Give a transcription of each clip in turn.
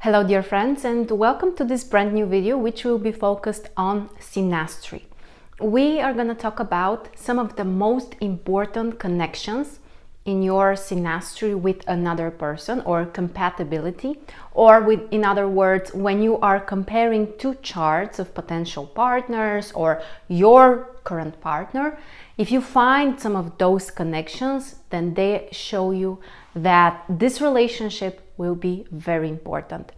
Hello dear friends, and welcome to this brand new video which will be focused on synastry. We are going to talk about some of the most important connections in your synastry with another person, or compatibility, or in other words, when you are comparing two charts of potential partners or your current partner. If you find some of those connections, then they show you that this relationship will be very important.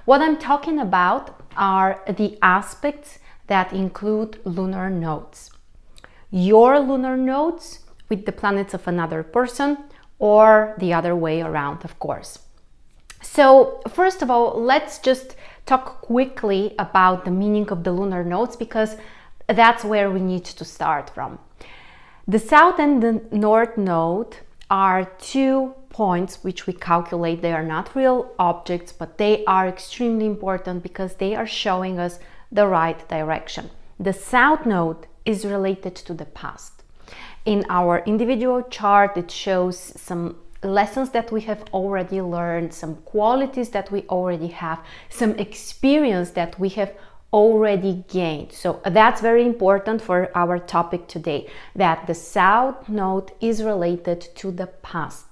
What I'm talking about are the aspects that include lunar nodes. Your lunar nodes with the planets of another person, or the other way around, of course. So first of all, let's just talk quickly about the meaning of the lunar nodes, because that's where we need to start from. The south and the north node are 2 points which we calculate. They are not real objects, but they are extremely important because they are showing us the right direction. The south node is related to the past. In our individual chart, it shows some lessons that we have already learned, some qualities that we already have, some experience that we have already gained. So that's very important for our topic today, that the south node is related to the past.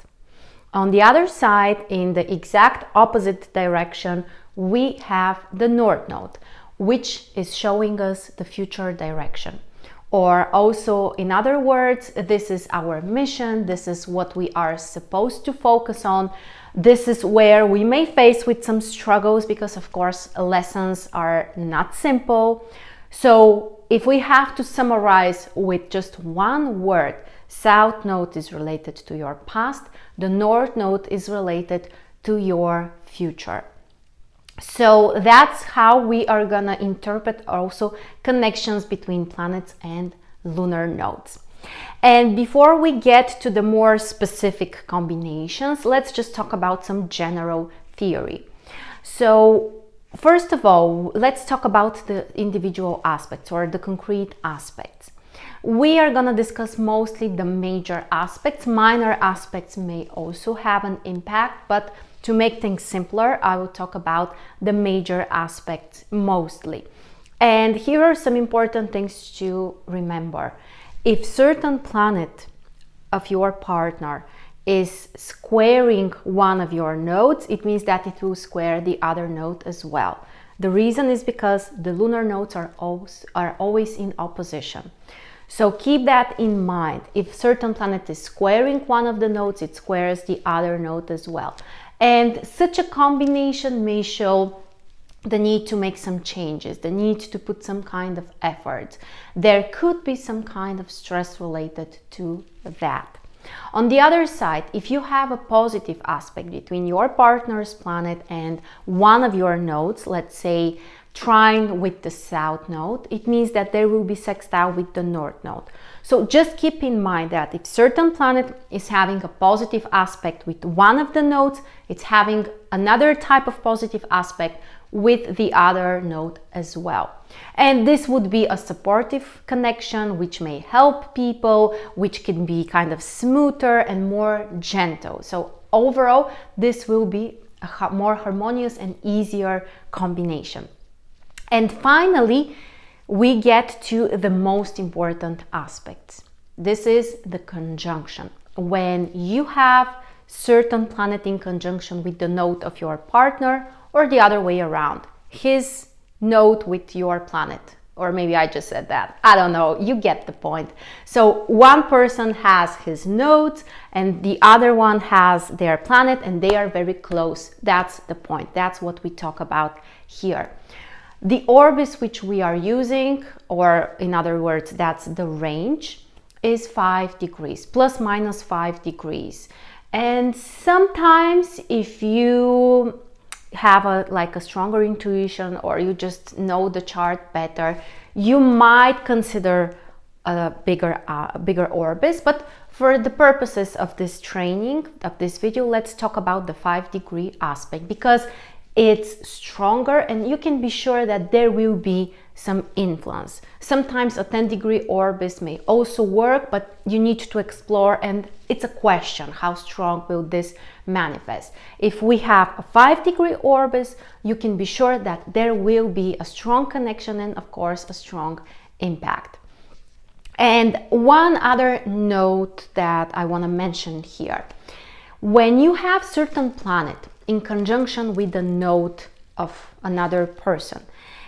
On the other side, in the exact opposite direction, we have the north node, which is showing us the future direction. Or also, in other words, this is our mission, this is what we are supposed to focus on. This is where we may face with some struggles, because of course lessons are not simple. So if we have to summarize with just one word, south node is related to your past, the north node is related to your future. So that's how we are gonna interpret also connections between planets and lunar nodes. And before we get to the more specific combinations, let's just talk about some general theory. So first of all, let's talk about the individual aspects, or the concrete aspects. We are going to discuss mostly the major aspects. Minor aspects may also have an impact, but to make things simpler, I will talk about the major aspects mostly. And here are some important things to remember. If certain planet of your partner is squaring one of your nodes, it means that it will square the other node as well. The reason is because the lunar nodes are always in opposition. So keep that in mind. If certain planet is squaring one of the nodes, it squares the other node as well. And such a combination may show the need to make some changes, the need to put some kind of effort. There could be some kind of stress related to that. On the other side, if you have a positive aspect between your partner's planet and one of your nodes, let's say trine with the south node, it means that there will be sextile with the north node. So just keep in mind that if certain planet is having a positive aspect with one of the nodes, it's having another type of positive aspect with the other node as well. And this would be a supportive connection which may help people, which can be kind of smoother and more gentle. So overall, this will be a more harmonious and easier combination. And finally, we get to the most important aspects. This is the conjunction. When you have certain planet in conjunction with the node of your partner, or the other way around, his node with your planet, or maybe I just said that, I don't know, you get the point. So one person has his nodes and the other one has their planet, and they are very close. That's the point. That's what we talk about here. The orbis which we are using, or in other words, that's the range, is 5 degrees, plus minus 5 degrees. And sometimes if you have a stronger intuition, or you just know the chart better, you might consider a bigger orbis. But for the purposes of this training, of this video, let's talk about the 5 degree aspect, because it's stronger, and you can be sure that there will be some influence. Sometimes a 10-degree orbis may also work, but you need to explore, and it's a question, how strong will this manifest? If we have a 5-degree orbis, you can be sure that there will be a strong connection and of course a strong impact. And one other note that I want to mention here, when you have certain planet in conjunction with the node of another person,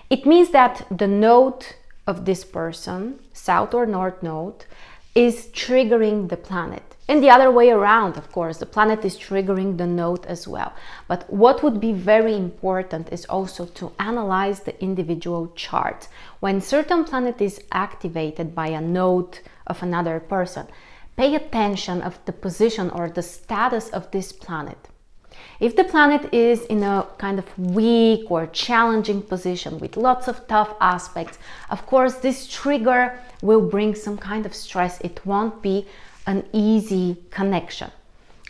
it means that the node of this person, south or north node, is triggering the planet. And the other way around, of course, the planet is triggering the node as well. But what would be very important is also to analyze the individual chart. When certain planet is activated by a node of another person, pay attention of the position or the status of this planet. If the planet is in a kind of weak or challenging position with lots of tough aspects, of course, this trigger will bring some kind of stress. It won't be an easy connection.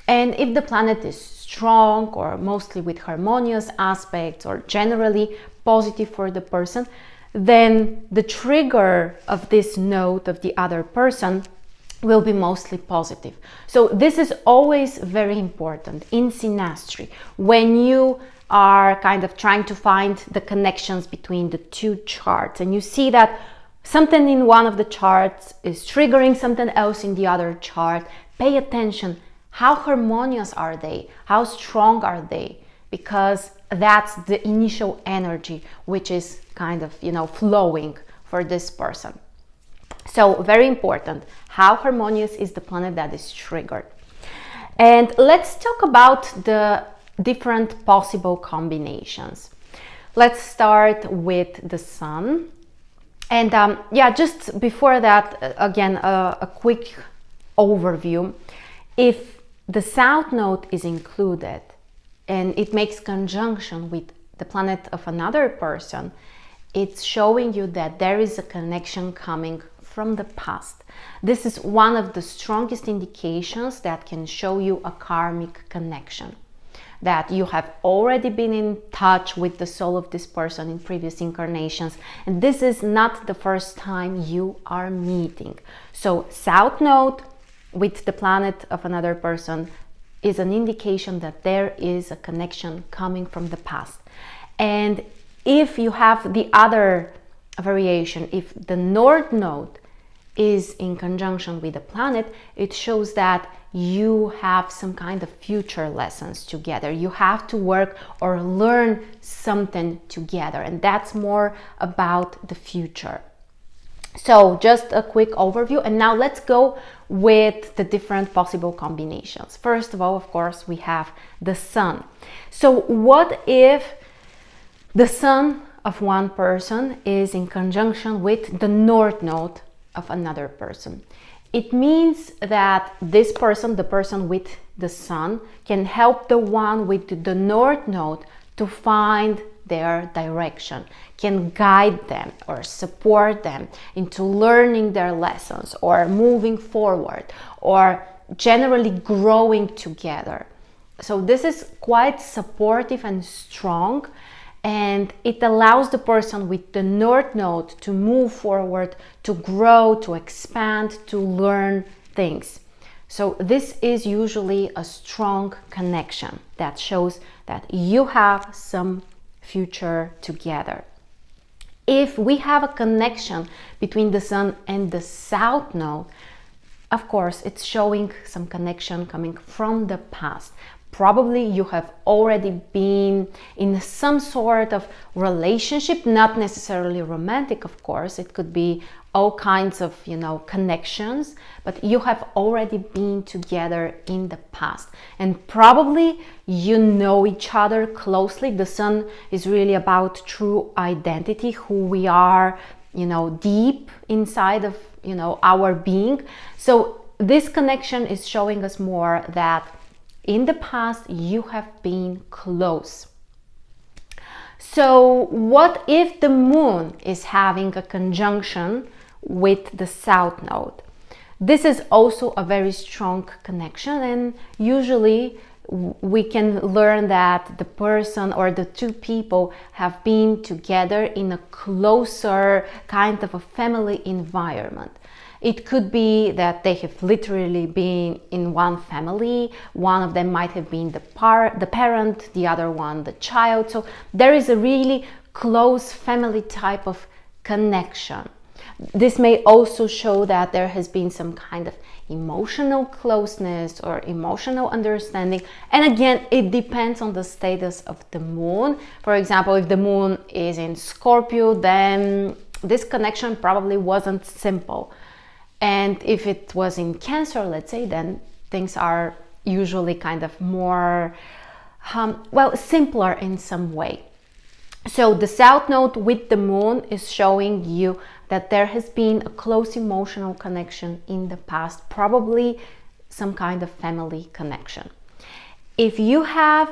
And if the planet is strong or mostly with harmonious aspects or generally positive for the person, then the trigger of this node of the other person will be mostly positive. So this is always very important in synastry when you are kind of trying to find the connections between the two charts, and you see that something in one of the charts is triggering something else in the other chart. Pay attention. How harmonious are they? How strong are they? Because that's the initial energy which is kind of, flowing for this person. So very important, how harmonious is the planet that is triggered. And let's talk about the different possible combinations. Let's start with the sun. And just before that, again, a quick overview. If the south node is included and it makes conjunction with the planet of another person, it's showing you that there is a connection coming from the past. This is one of the strongest indications that can show you a karmic connection, that you have already been in touch with the soul of this person in previous incarnations, and this is not the first time you are meeting. So south node with the planet of another person is an indication that there is a connection coming from the past. And if you have the other variation, if the north node is in conjunction with the planet, it shows that you have some kind of future lessons together. You have to work or learn something together, and that's more about the future. So just a quick overview, and now let's go with the different possible combinations. First of all, of course, we have the sun. So what if the sun of one person is in conjunction with the north node of another person? It means that this person, the person with the sun, can help the one with the north node to find their direction, can guide them or support them into learning their lessons or moving forward or generally growing together. So this is quite supportive and strong, and it allows the person with the north node to move forward, to grow, to expand, to learn things. So this is usually a strong connection that shows that you have some future together. If we have a connection between the sun and the south node, of course, it's showing some connection coming from the past. Probably you have already been in some sort of relationship, not necessarily romantic, of course. It could be all kinds of, connections, but you have already been together in the past. And probably you know each other closely. The sun is really about true identity, who we are, deep inside of, our being. So this connection is showing us more that in the past you have been close. So what if the moon is having a conjunction with the south node? This is also a very strong connection, and usually we can learn that the person or the two people have been together in a closer kind of a family environment. It could be that they have literally been in one family. One of them might have been the parent, the other one the child. So there is a really close family type of connection. This may also show that there has been some kind of emotional closeness or emotional understanding. And again, it depends on the status of the moon. For example, if the moon is in Scorpio, then this connection probably wasn't simple. And if it was in Cancer, let's say, then things are usually kind of more, simpler in some way. So the South Node with the moon is showing you that there has been a close emotional connection in the past, probably some kind of family connection. If you have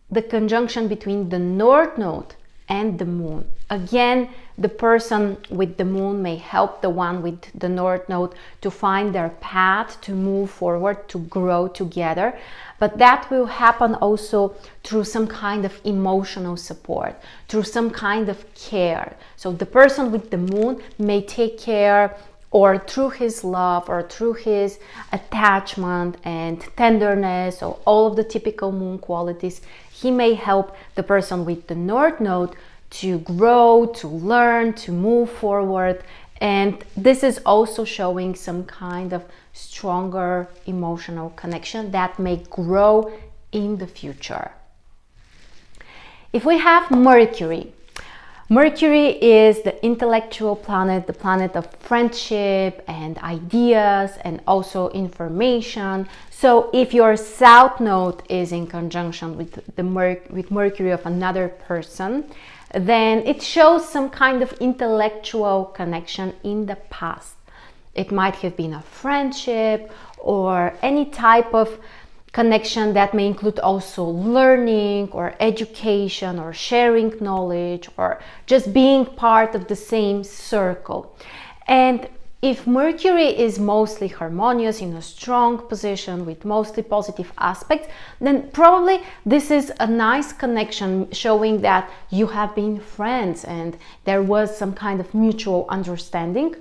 the conjunction between the North Node and the moon, again, the person with the moon may help the one with the North Node to find their path, to move forward, to grow together. But that will happen also through some kind of emotional support, through some kind of care. So the person with the moon may take care, or through his love or through his attachment and tenderness, or all of the typical moon qualities, he may help the person with the North Node to grow, to learn, to move forward. And this is also showing some kind of stronger emotional connection that may grow in the future. If we have Mercury, Mercury is the intellectual planet, the planet of friendship and ideas and also information. So if your South Node is in conjunction with with Mercury of another person, then it shows some kind of intellectual connection in the past. It might have been a friendship or any type of connection that may include also learning or education or sharing knowledge or just being part of the same circle. And if Mercury is mostly harmonious, in a strong position with mostly positive aspects, then probably this is a nice connection showing that you have been friends and there was some kind of mutual understanding.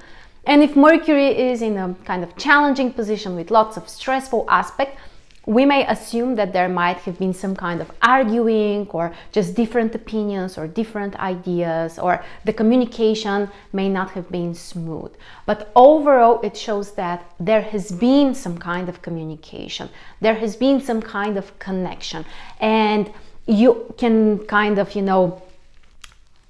And if Mercury is in a kind of challenging position with lots of stressful aspects, we may assume that there might have been some kind of arguing or just different opinions or different ideas, or the communication may not have been smooth. But overall, it shows that there has been some kind of communication, there has been some kind of connection, and you can kind of,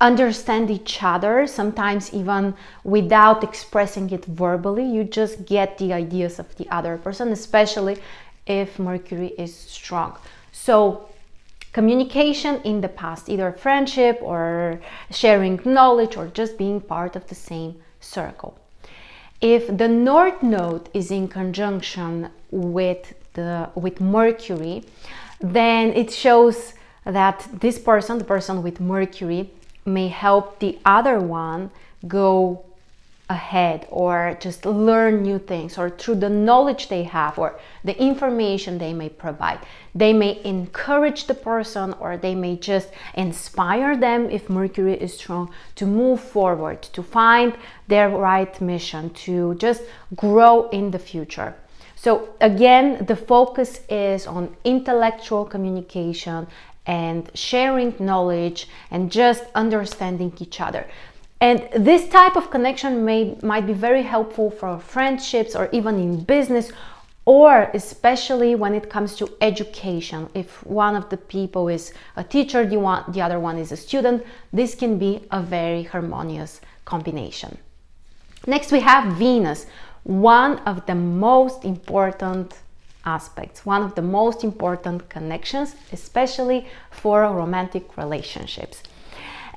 understand each other, sometimes even without expressing it verbally. You just get the ideas of the other person, especially if Mercury is strong. So communication in the past, either friendship or sharing knowledge or just being part of the same circle. If the North Node is in conjunction with Mercury, then it shows that this person, the person with Mercury, may help the other one go ahead or just learn new things, or through the knowledge they have or the information they may provide. They may encourage the person, or they may just inspire them, if Mercury is strong, to move forward, to find their right mission, to just grow in the future. So again, the focus is on intellectual communication and sharing knowledge and just understanding each other. And this type of connection might be very helpful for friendships or even in business, or especially when it comes to education. If one of the people is a teacher, the other one is a student, this can be a very harmonious combination. Next, we have Venus, one of the most important aspects, one of the most important connections, especially for romantic relationships.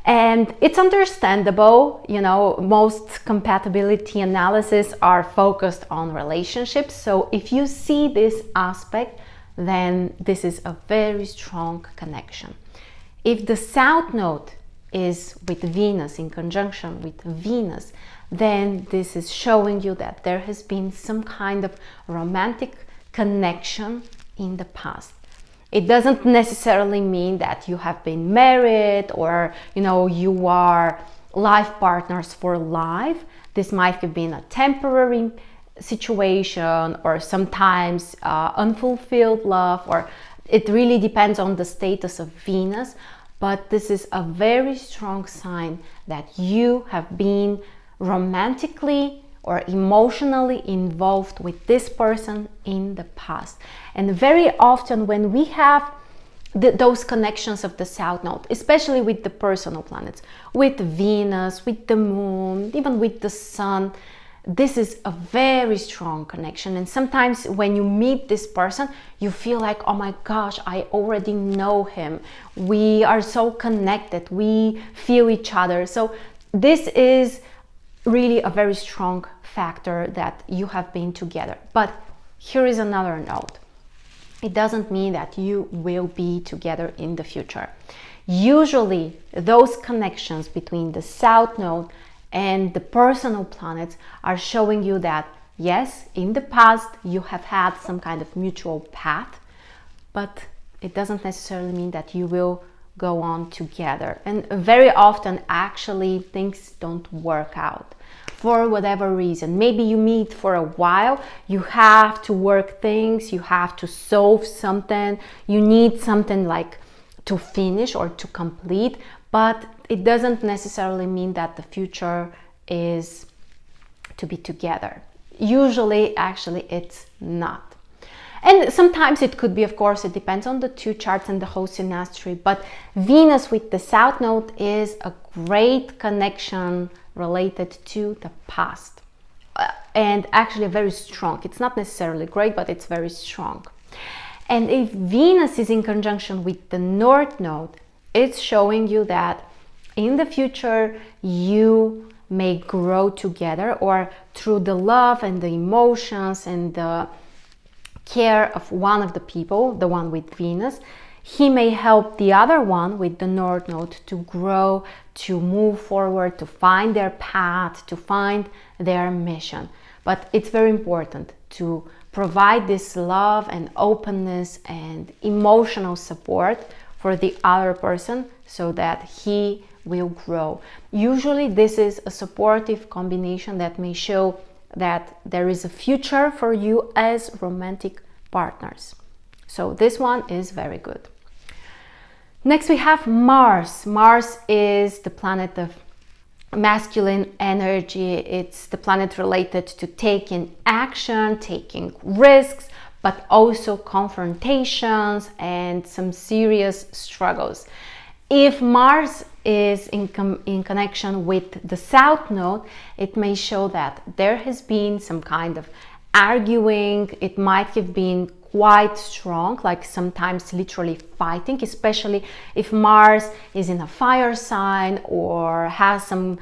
And it's understandable, most compatibility analysis are focused on relationships. So if you see this aspect, then this is a very strong connection. If the South Node is with Venus, in conjunction with Venus, then this is showing you that there has been some kind of romantic connection in the past. It doesn't necessarily mean that you have been married or, you are life partners for life. This might have been a temporary situation, or sometimes unfulfilled love, or it really depends on the status of Venus. But this is a very strong sign that you have been romantically or emotionally involved with this person in the past. And very often when we have those connections of the South Node, especially with the personal planets, with Venus, with the Moon, even with the Sun, this is a very strong connection. And sometimes when you meet this person, you feel like, oh my gosh, I already know him. We are so connected. We feel each other. So this is really a very strong factor that you have been together. But here is another note. It doesn't mean that you will be together in the future. Usually, those connections between the South Node and the personal planets are showing you that, yes, in the past you have had some kind of mutual path, but it doesn't necessarily mean that you will go on together. And very often, actually, things don't work out for whatever reason. Maybe you meet for a while, you have to work things, you have to solve something, you need something like to finish or to complete, but it doesn't necessarily mean that the future is to be together. Usually, actually, it's not. And sometimes it could be, of course, it depends on the two charts and the whole synastry, but Venus with the South Node is a great connection related to the past. And actually very strong. It's not necessarily great, but it's very strong. And if Venus is in conjunction with the North Node, it's showing you that in the future you may grow together, or through the love and the emotions and the care of one of the people, the one with Venus, he may help the other one with the North Node to grow, to move forward, to find their path, to find their mission. But it's very important to provide this love and openness and emotional support for the other person so that he will grow. Usually this is a supportive combination that may show that there is a future for you as romantic partners. So this one is very good. Next we have Mars. Mars is the planet of masculine energy. It's the planet related to taking action, taking risks, but also confrontations and some serious struggles. If Mars is in connection with the South Node, it may show that there has been some kind of arguing. It might have been quite strong, like sometimes literally fighting, especially if Mars is in a fire sign or has some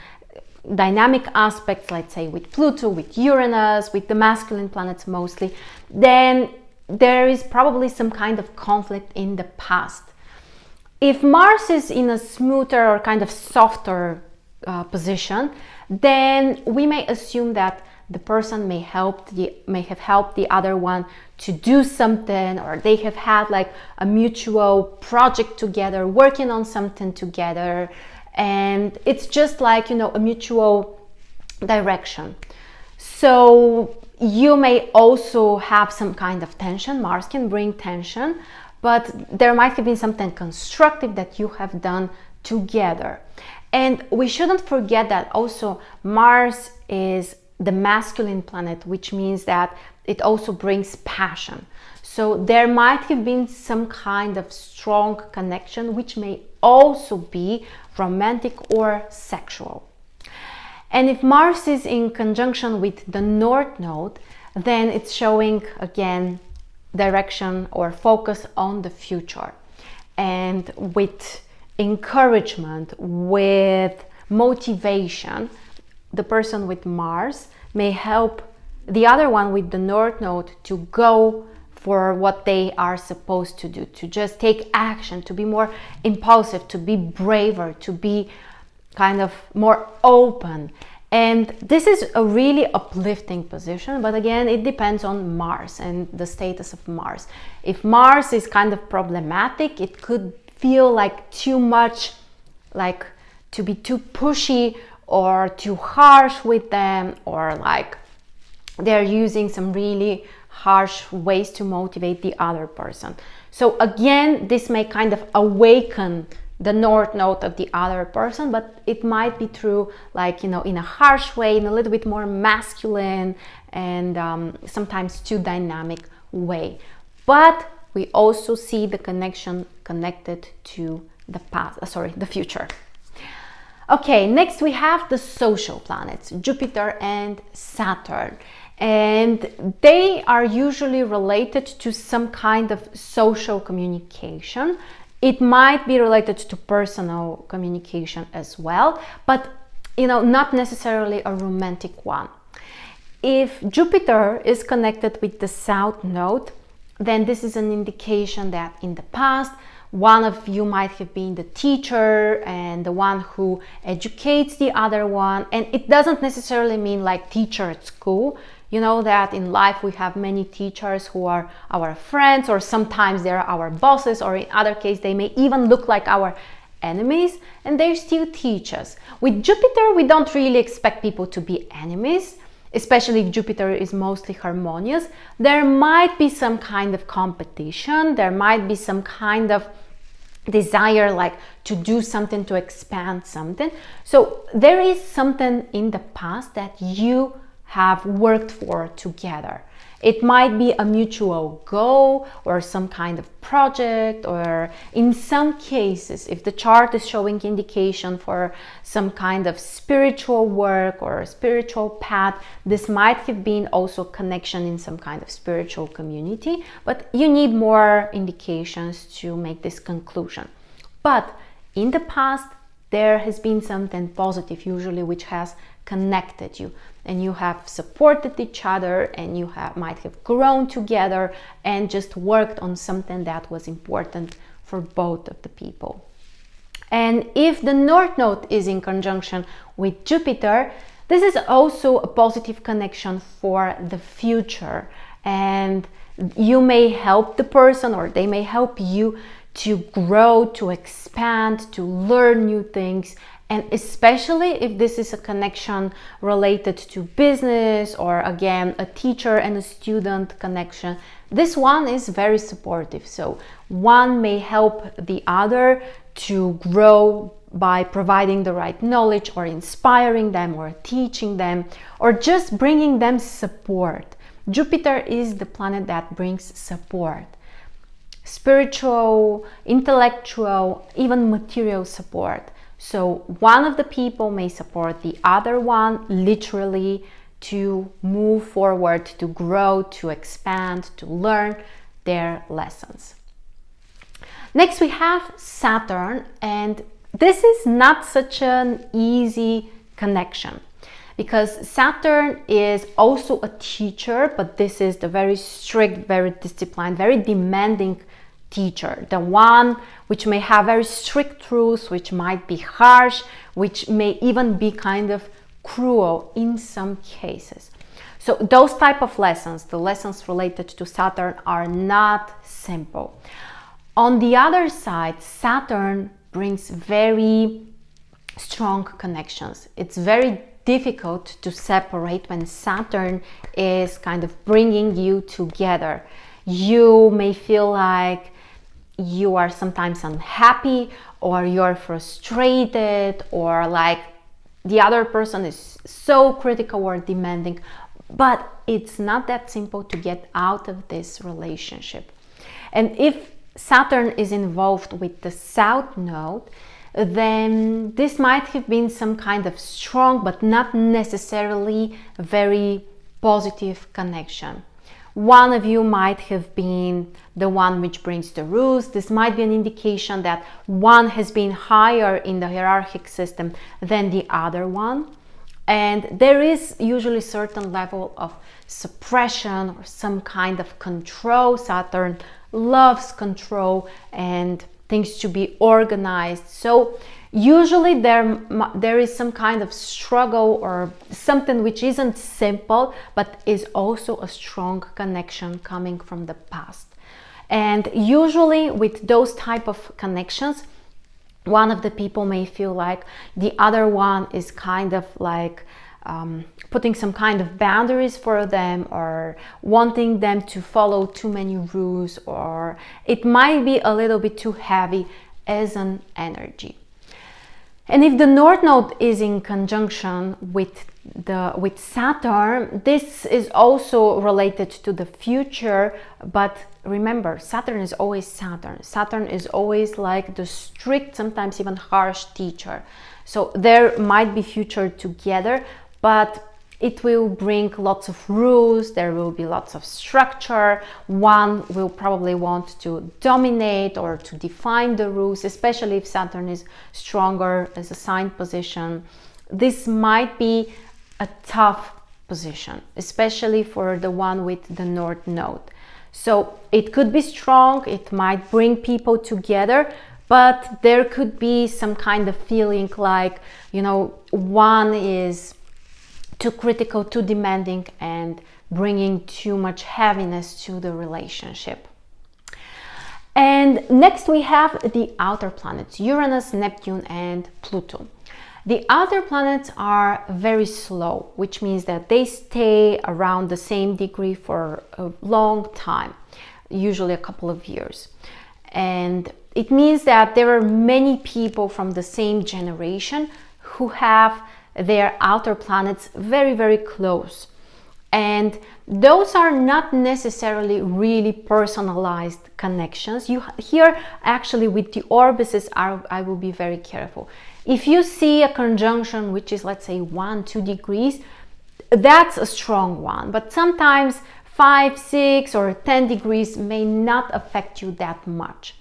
dynamic aspects, let's say with Pluto, with Uranus, with the masculine planets mostly, then there is probably some kind of conflict in the past. If Mars is in a smoother or kind of softer position, then we may assume that the person may have helped the other one to do something, or they have had like a mutual project together, working on something together, and it's just like, a mutual direction. So you may also have some kind of tension. Mars can bring tension, but there might have been something constructive that you have done together. And we shouldn't forget that also Mars is the masculine planet, which means that it also brings passion. So there might have been some kind of strong connection, which may also be romantic or sexual. And if Mars is in conjunction with the North Node, then it's showing again direction or focus on the future. And with encouragement, with motivation, the person with Mars may help the other one with the North Node to go for what they are supposed to do, to just take action, to be more impulsive, to be braver, to be kind of more open. And this is a really uplifting position, but again, it depends on Mars and the status of Mars. If Mars is kind of problematic, it could feel like too much, like to be too pushy or too harsh with them, or like they're using some really harsh ways to motivate the other person. So again, this may kind of awaken the North Node of the other person, but it might be through, like, you know, in a harsh way, in a little bit more masculine and sometimes too dynamic way. But we also see the connection connected to the past, the future. Okay, next we have the social planets, Jupiter and Saturn. And they are usually related to some kind of social communication. It might be related to personal communication as well, but you know, not necessarily a romantic one. If Jupiter is connected with the South Node, then this is an indication that in the past, one of you might have been the teacher and the one who educates the other one. And it doesn't necessarily mean like teacher at school. You know that in life we have many teachers who are our friends, or sometimes they're our bosses, or in other cases they may even look like our enemies, and they still teach us. With Jupiter, we don't really expect people to be enemies, especially if Jupiter is mostly harmonious. There might be some kind of competition, there might be some kind of desire, like to do something, to expand something. So there is something in the past that you have worked for together. It might be a mutual goal or some kind of project, or in some cases, if the chart is showing indication for some kind of spiritual work or spiritual path, this might have been also connection in some kind of spiritual community, but you need more indications to make this conclusion. But in the past, there has been something positive usually which has connected you, and you have supported each other, and you might have grown together and just worked on something that was important for both of the people. And if the North Node is in conjunction with Jupiter, this is also a positive connection for the future, and you may help the person, or they may help you to grow, to expand, to learn new things. And especially if this is a connection related to business, or again, a teacher and a student connection, this one is very supportive. So one may help the other to grow by providing the right knowledge, or inspiring them, or teaching them, or just bringing them support. Jupiter is the planet that brings support. Spiritual, intellectual, even material support. So one of the people may support the other one literally to move forward, to grow, to expand, to learn their lessons. Next we have Saturn, and this is not such an easy connection, because Saturn is also a teacher, but this is the very strict, very disciplined, very demanding teacher, the one which may have very strict rules, which might be harsh, which may even be kind of cruel in some cases. So those type of lessons, the lessons related to Saturn, are not simple. On the other side, Saturn brings very strong connections. It's very difficult to separate when Saturn is kind of bringing you together. You may feel like you are sometimes unhappy, or you're frustrated, or like the other person is so critical or demanding, but it's not that simple to get out of this relationship. And if Saturn is involved with the South Node, then this might have been some kind of strong but not necessarily very positive connection. One of you might have been the one which brings the rules. This might be an indication that one has been higher in the hierarchic system than the other one. And there is usually certain level of suppression or some kind of control. Saturn loves control and things to be organized. So Usually there is some kind of struggle or something which isn't simple, but is also a strong connection coming from the past. And usually with those type of connections, one of the people may feel like the other one is kind of like putting some kind of boundaries for them, or wanting them to follow too many rules, or it might be a little bit too heavy as an energy. And if the North Node is in conjunction with Saturn, this is also related to the future. But remember, Saturn is always Saturn. Saturn is always like the strict, sometimes even harsh teacher. So there might be future together, but it will bring lots of rules, there will be lots of structure. One will probably want to dominate or to define the rules, especially if Saturn is stronger as a sign position. This might be a tough position, especially for the one with the North Node. So it could be strong, it might bring people together, but there could be some kind of feeling like, you know, one is too critical, too demanding, and bringing too much heaviness to the relationship. And next we have the outer planets, Uranus, Neptune, and Pluto. The outer planets are very slow, which means that they stay around the same degree for a long time, usually a couple of years. And it means that there are many people from the same generation who have their outer planets very, very close. And those are not necessarily really personalized connections. Here, actually, with the orbises, I will be very careful. If you see a conjunction which is, let's say, 1-2 degrees, that's a strong one. But sometimes 5, 6, or 10 degrees may not affect you that much.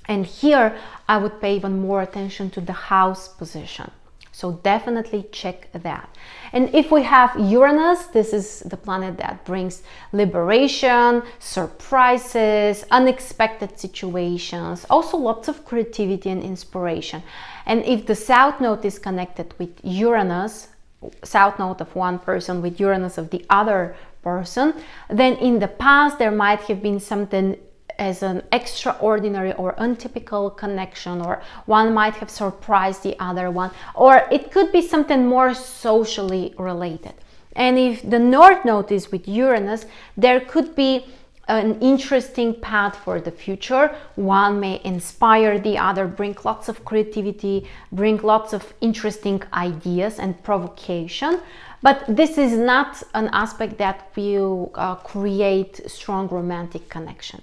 And here, I would pay even more attention to the house position. So definitely check that. And if we have Uranus, this is the planet that brings liberation, surprises, unexpected situations, also lots of creativity and inspiration. And if the South Node is connected with Uranus, South Node of one person with Uranus of the other person, then in the past there might have been something as an extraordinary or untypical connection, or one might have surprised the other one, or it could be something more socially related. And if the North Node is with Uranus, there could be an interesting path for the future. One may inspire the other, bring lots of creativity, bring lots of interesting ideas and provocation. But this is not an aspect that will create strong romantic connection.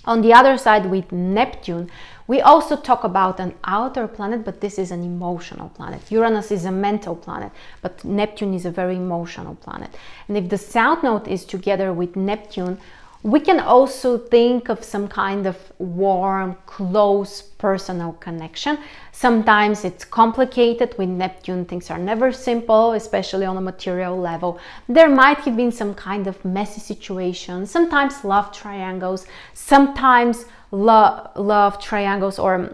On the other side, with Neptune, we also talk about an outer planet, but this is an emotional planet. Uranus is a mental planet, but Neptune is a very emotional planet. And if the South Node is together with Neptune, we can also think of some kind of warm, close, personal connection. Sometimes it's complicated. With Neptune, things are never simple, especially on a material level. There might have been some kind of messy situation, sometimes love triangles, sometimes love triangles or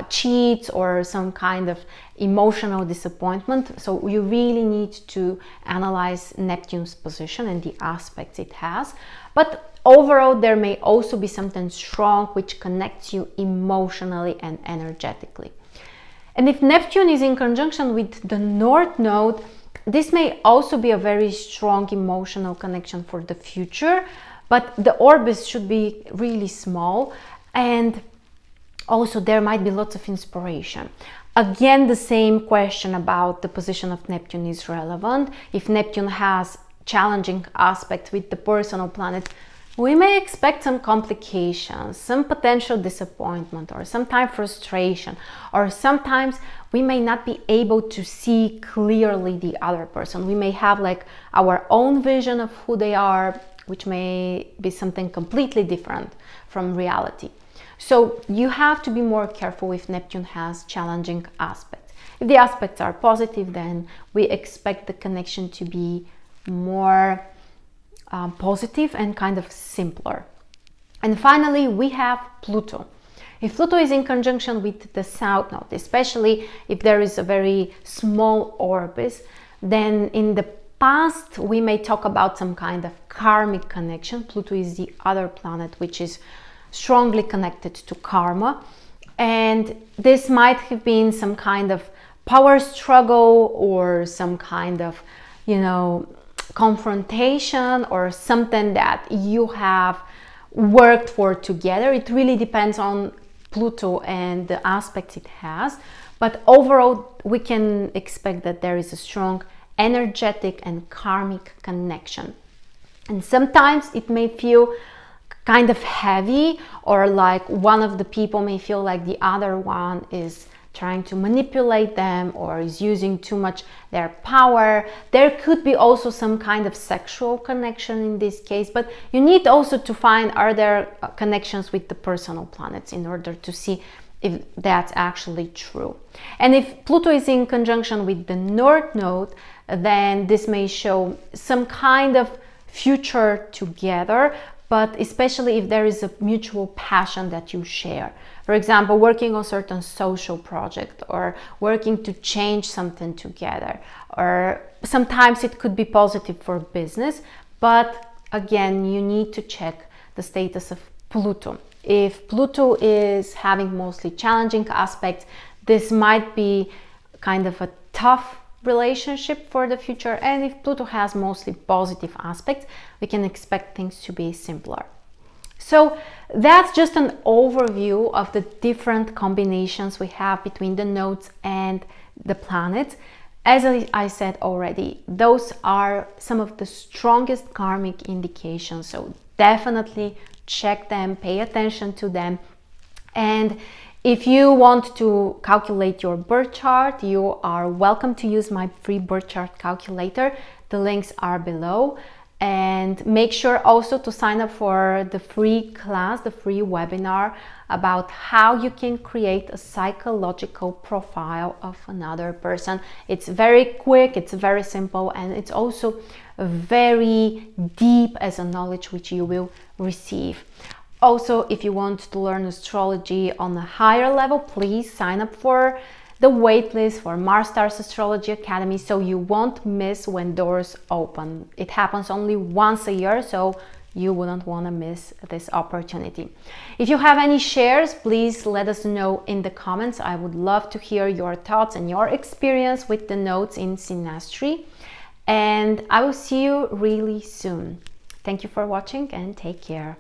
cheats, or some kind of emotional disappointment. So you really need to analyze Neptune's position and the aspects it has. But overall, there may also be something strong which connects you emotionally and energetically. And if Neptune is in conjunction with the North Node, this may also be a very strong emotional connection for the future, but the orbits should be really small, and also there might be lots of inspiration. Again, the same question about the position of Neptune is relevant. If Neptune has challenging aspects with the personal planet, we may expect some complications, some potential disappointment, or sometimes frustration, or sometimes we may not be able to see clearly the other person. We may have like our own vision of who they are, which may be something completely different from reality. So you have to be more careful if Neptune has challenging aspects. If the aspects are positive, then we expect the connection to be more positive and kind of simpler. And finally, we have Pluto. If Pluto is in conjunction with the South Node, especially if there is a very small orbit, then in the past we may talk about some kind of karmic connection. Pluto is the other planet which is strongly connected to karma, and this might have been some kind of power struggle or some kind of, you know, confrontation or something that you have worked for together. It really depends on Pluto and the aspects it has, but overall we can expect that there is a strong energetic and karmic connection. And sometimes it may feel kind of heavy, or like one of the people may feel like the other one is trying to manipulate them or is using too much their power. There could be also some kind of sexual connection in this case, but you need also to find, are there connections with the personal planets in order to see if that's actually true. And if Pluto is in conjunction with the North Node, then this may show some kind of future together, but especially if there is a mutual passion that you share. For example, working on certain social project or working to change something together, or sometimes it could be positive for business, but again, you need to check the status of Pluto. If Pluto is having mostly challenging aspects, this might be kind of a tough relationship for the future, and if Pluto has mostly positive aspects, we can expect things to be simpler. So that's just an overview of the different combinations we have between the nodes and the planets. As I said already, those are some of the strongest karmic indications, so definitely check them, pay attention to them. And if you want to calculate your birth chart, you are welcome to use my free birth chart calculator. The links are below. And make sure also to sign up for the free class, the free webinar about how you can create a psychological profile of another person. It's very quick, it's very simple, and it's also very deep as a knowledge which you will receive. Also, if you want to learn astrology on a higher level, please sign up for the waitlist for MarStars Astrology Academy, so you won't miss when doors open. It happens only once a year, so you wouldn't want to miss this opportunity. If you have any shares, please let us know in the comments. I would love to hear your thoughts and your experience with the nodes in Synastry. And I will see you really soon. Thank you for watching and take care.